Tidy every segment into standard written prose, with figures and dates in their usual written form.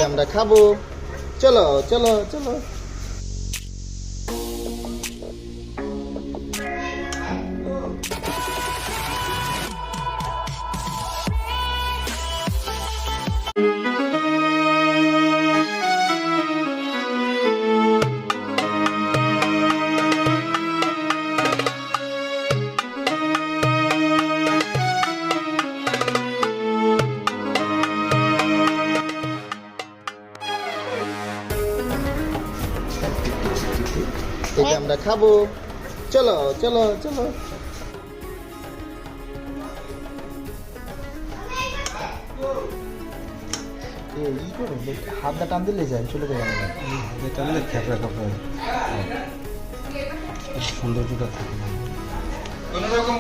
আমরা খাবো। চলো চলো চলো। এটা আমরা খাবো। চলো চলো চলো। হাতটা টান দিলে যায়, চলে যাবে। টানলে খেপড়া কাপড় সৌন্দর্যটা থাকে না। কোন রকম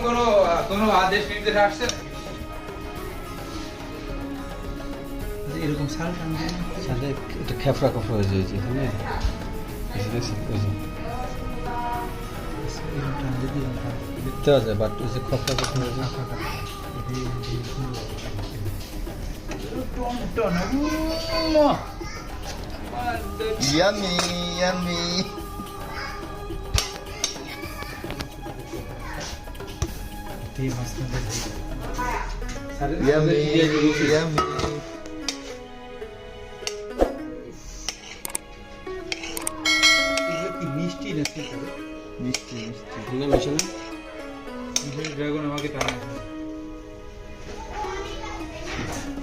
কোনো আদেশ নির্দেশ আসছে এরকম সাল টান দিয়ে সালে এটা খেপড়া কাপড় হয়ে যায় এখানে। দেখতে পাওয়া যায় বাট ওই যে খপড়া কাপড় হয়ে যায়। Yummy yummy. Yummy yummy. মিষ্টি নাকি মিষ্টি মিষ্টি না মিশে না। ড্রাগন আমাকে টানে।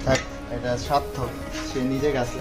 থাক, এটা সার্থক, সে নিজে গাছে।